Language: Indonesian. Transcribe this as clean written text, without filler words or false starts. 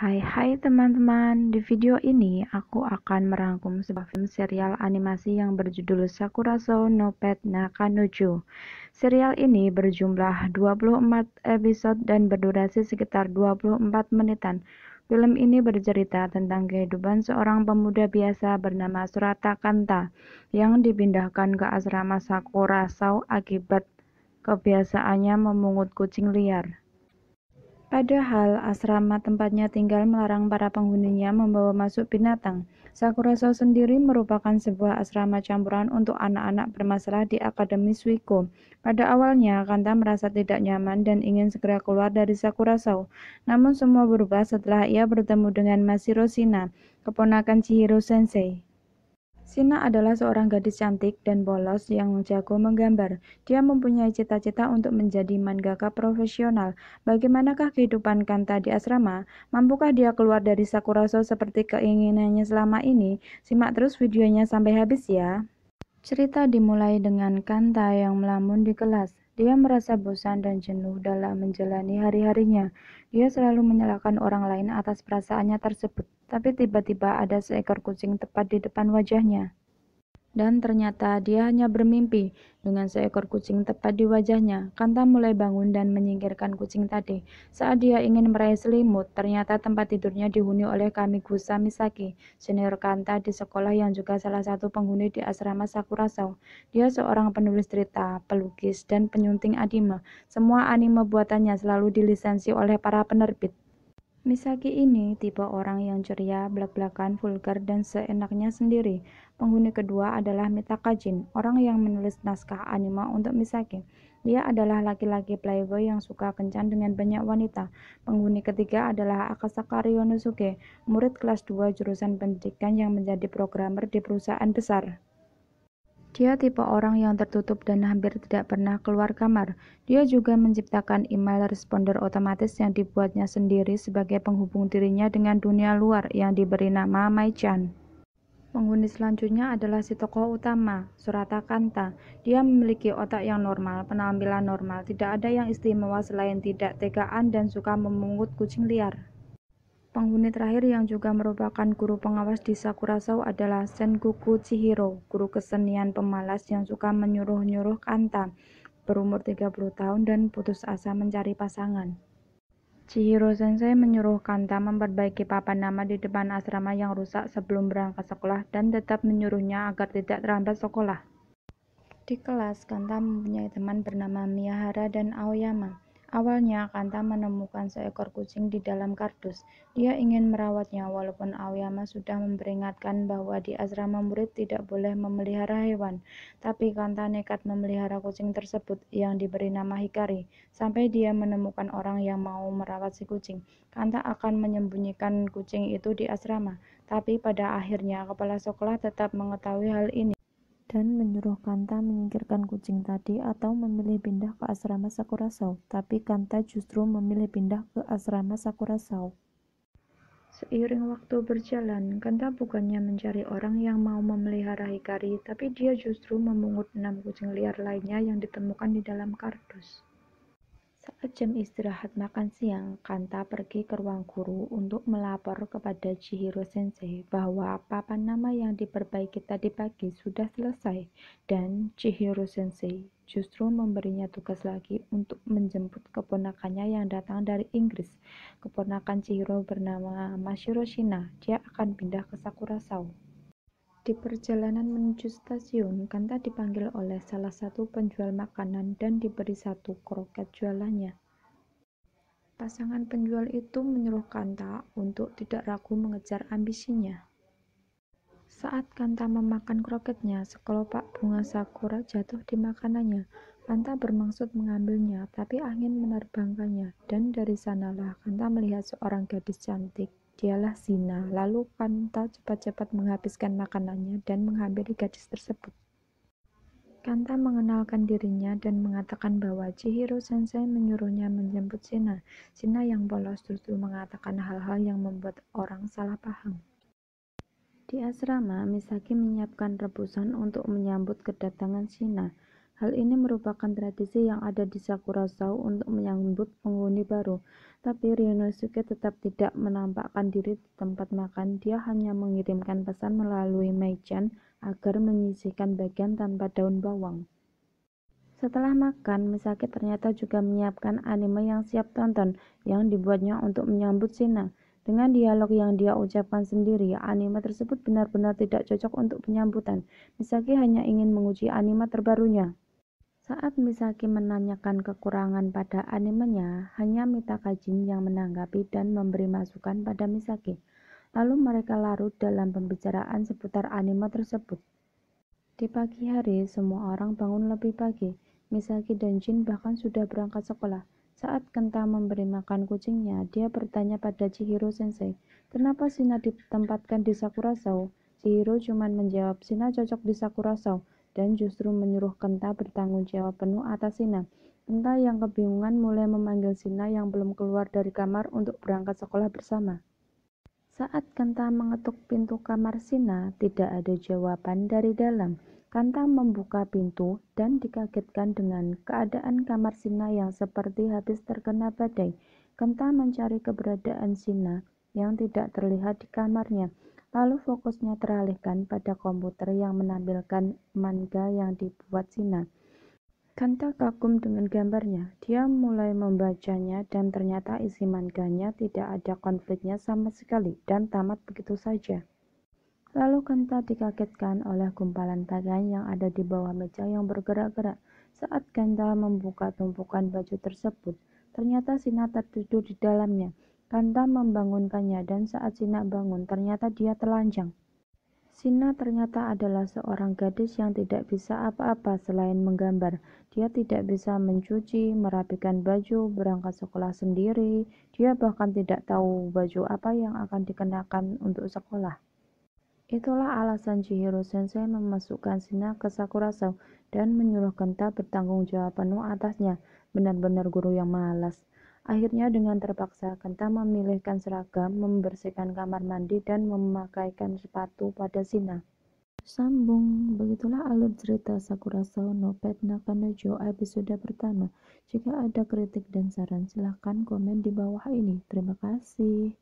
Hai teman-teman, di video ini aku akan merangkum sebuah film serial animasi yang berjudul Sakurazo no Pet Nakanojo. Serial ini berjumlah 24 episode dan berdurasi sekitar 24 menitan. Film ini bercerita tentang kehidupan seorang pemuda biasa bernama Surata Kanta yang dipindahkan ke asrama Sakurazo akibat kebiasaannya memungut kucing liar. Padahal asrama tempatnya tinggal melarang para penghuninya membawa masuk binatang. Sakurazo sendiri merupakan sebuah asrama campuran untuk anak-anak bermasalah di Akademi Suiko. Pada awalnya, Kanta merasa tidak nyaman dan ingin segera keluar dari Sakurazo. Namun semua berubah setelah ia bertemu dengan Mashiro Shina, keponakan Chihiro Sensei. Shina adalah seorang gadis cantik dan polos yang jago menggambar. Dia mempunyai cita-cita untuk menjadi mangaka profesional. Bagaimanakah kehidupan Kanta di asrama? Mampukah dia keluar dari Sakurazo seperti keinginannya selama ini? Simak terus videonya sampai habis ya. Cerita dimulai dengan Kanta yang melamun di kelas. Dia merasa bosan dan jenuh dalam menjalani hari-harinya. Dia selalu menyalahkan orang lain atas perasaannya tersebut. Tapi tiba-tiba ada seekor kucing tepat di depan wajahnya. Dan ternyata dia hanya bermimpi. Dengan seekor kucing tepat di wajahnya, Kanta mulai bangun dan menyingkirkan kucing tadi. Saat dia ingin meraih selimut, ternyata tempat tidurnya dihuni oleh Kamigusa Misaki, senior Kanta di sekolah yang juga salah satu penghuni di asrama Sakurazo. Dia seorang penulis cerita, pelukis, dan penyunting anime. Semua anime buatannya selalu dilisensi oleh para penerbit. Misaki ini tipe orang yang ceria, blak-blakan, vulgar, dan seenaknya sendiri. Penghuni kedua adalah Mitaka Jin, orang yang menulis naskah anime untuk Misaki. Dia adalah laki-laki playboy yang suka kencan dengan banyak wanita. Penghuni ketiga adalah Akasaka Ryonosuke, murid kelas 2 jurusan pendidikan yang menjadi programmer di perusahaan besar. Dia tipe orang yang tertutup dan hampir tidak pernah keluar kamar. Dia juga menciptakan email responder otomatis yang dibuatnya sendiri sebagai penghubung dirinya dengan dunia luar yang diberi nama Mai-chan. Penghuni selanjutnya adalah si tokoh utama, Surata Kanta. Dia memiliki otak yang normal, penampilan normal, tidak ada yang istimewa selain tidak tegaan dan suka memungut kucing liar. Penghuni terakhir yang juga merupakan guru pengawas di Sakurazo adalah Sengoku Chihiro, guru kesenian pemalas yang suka menyuruh-nyuruh Kanta, berumur 30 tahun dan putus asa mencari pasangan. Chihiro Sensei menyuruh Kanta memperbaiki papan nama di depan asrama yang rusak sebelum berangkat sekolah dan tetap menyuruhnya agar tidak terlambat sekolah. Di kelas, Kanta mempunyai teman bernama Miyahara dan Aoyama. Awalnya, Kanta menemukan seekor kucing di dalam kardus. Dia ingin merawatnya walaupun Aoyama sudah memperingatkan bahwa di asrama murid tidak boleh memelihara hewan. Tapi Kanta nekat memelihara kucing tersebut yang diberi nama Hikari. Sampai dia menemukan orang yang mau merawat si kucing. Kanta akan menyembunyikan kucing itu di asrama. Tapi pada akhirnya, kepala sekolah tetap mengetahui hal ini dan menyuruh Kanta menyingkirkan kucing tadi atau memilih pindah ke asrama Sakurazo. Tapi Kanta justru memilih pindah ke asrama Sakurazo. Seiring waktu berjalan, Kanta bukannya mencari orang yang mau memelihara Hikari, tapi dia justru memungut 6 kucing liar lainnya yang ditemukan di dalam kardus. Saat jam istirahat makan siang, Kanta pergi ke ruang guru untuk melapor kepada Chihiro Sensei bahwa papan nama yang diperbaiki tadi pagi sudah selesai dan Chihiro Sensei justru memberinya tugas lagi untuk menjemput keponakannya yang datang dari Inggris. Keponakan Chihiro bernama Mashiro Shina. Dia akan pindah ke Sakurazo. Di perjalanan menuju stasiun, Kanta dipanggil oleh salah satu penjual makanan dan diberi 1 kroket jualannya. Pasangan penjual itu menyuruh Kanta untuk tidak ragu mengejar ambisinya. Saat Kanta memakan kroketnya, sekelopak bunga sakura jatuh di makanannya. Kanta bermaksud mengambilnya, tapi angin menerbangkannya, dan dari sanalah Kanta melihat seorang gadis cantik. Dialah Shina. Lalu Kanta cepat-cepat menghabiskan makanannya dan menghampiri gadis tersebut. Kanta mengenalkan dirinya dan mengatakan bahwa Chihiro Sensei menyuruhnya menjemput Shina. Shina yang polos justru mengatakan hal-hal yang membuat orang salah paham. Di asrama, Misaki menyiapkan rebusan untuk menyambut kedatangan Shina. Hal ini merupakan tradisi yang ada di Sakurasao untuk menyambut penghuni baru. Tapi Ryunosuke tetap tidak menampakkan diri di tempat makan. Dia hanya mengirimkan pesan melalui Maichan agar menyisihkan bagian tanpa daun bawang. Setelah makan, Misaki ternyata juga menyiapkan anime yang siap tonton yang dibuatnya untuk menyambut Shina. Dengan dialog yang dia ucapkan sendiri, anime tersebut benar-benar tidak cocok untuk penyambutan. Misaki hanya ingin menguji anime terbarunya. Saat Misaki menanyakan kekurangan pada animenya, hanya Mitaka Jin yang menanggapi dan memberi masukan pada Misaki. Lalu mereka larut dalam pembicaraan seputar anime tersebut. Di pagi hari, semua orang bangun lebih pagi. Misaki dan Jin bahkan sudah berangkat sekolah. Saat Kenta memberi makan kucingnya, dia bertanya pada Chihiro Sensei, "Kenapa Shina ditempatkan di Sakurasao?" Chihiro cuma menjawab, "Shina cocok di Sakurasao," dan justru menyuruh Kenta bertanggung jawab penuh atas Shina. Kenta yang kebingungan mulai memanggil Shina yang belum keluar dari kamar untuk berangkat sekolah bersama. Saat Kenta mengetuk pintu kamar Shina, tidak ada jawaban dari dalam. Kenta membuka pintu dan dikagetkan dengan keadaan kamar Shina yang seperti habis terkena badai. Kenta mencari keberadaan Shina yang tidak terlihat di kamarnya. Lalu fokusnya teralihkan pada komputer yang menampilkan manga yang dibuat Shina. Kanta kagum dengan gambarnya. Dia mulai membacanya dan ternyata isi manganya tidak ada konfliknya sama sekali dan tamat begitu saja. Lalu Kanta dikagetkan oleh gumpalan pakaian yang ada di bawah meja yang bergerak-gerak. Saat Kanta membuka tumpukan baju tersebut, ternyata Shina tertidur di dalamnya. Kanta membangunkannya dan saat Shina bangun, ternyata dia telanjang. Shina ternyata adalah seorang gadis yang tidak bisa apa-apa selain menggambar. Dia tidak bisa mencuci, merapikan baju, berangkat sekolah sendiri. Dia bahkan tidak tahu baju apa yang akan dikenakan untuk sekolah. Itulah alasan Chihiro Sensei memasukkan Shina ke Sakurasao dan menyuruh Kenta bertanggung jawab penuh atasnya. Benar-benar guru yang malas. Akhirnya dengan terpaksa, Kenta memilihkan seragam, membersihkan kamar mandi, dan memakaikan sepatu pada Shina. Sambung, begitulah alur cerita Sakurasao no Pet Nakanojo episode pertama. Jika ada kritik dan saran, silahkan komen di bawah ini. Terima kasih.